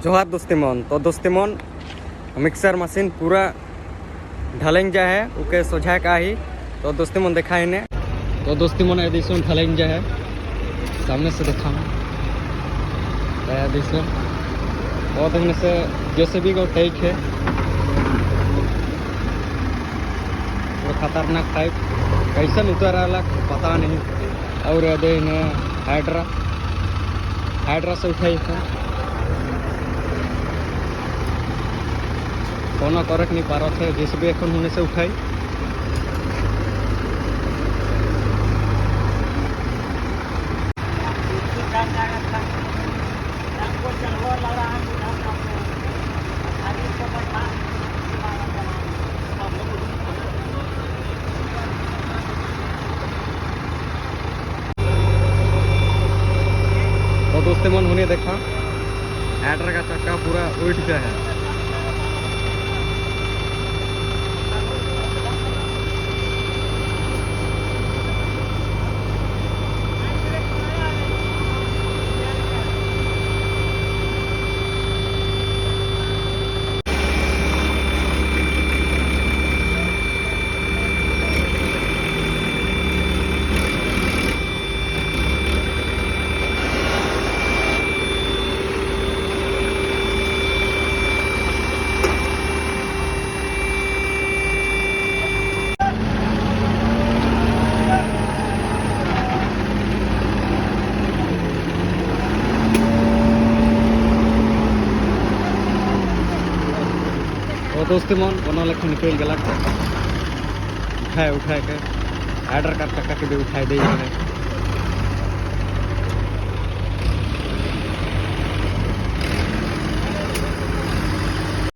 जोहार दोस्तीमन तो दोस्तीमन mixer machine पूरा ढलें जा है ओके सोझा का ही तो दोस्तीमन देखा इन्हें तो दोस्तीमन एडिशन ढलें जा है सामने से देखा एडिशन और इनमें से जैसे भी को टेक है पूरा खतरनाक टाइप कैसे उतर रहा पता नहीं। और अदे इन्हें हाइड्रा से उठाई था कोना करक नहीं पा रहा था जैसे भी এখন होने से उठाई तो दोस्तों मन होने देखा हाइड्रा का चक्का पूरा उल्ट गया है। तो दोस्ती मन बना लेकिन निकल गला उठाए के हाइड्रा का चक्का के भी उठाए दे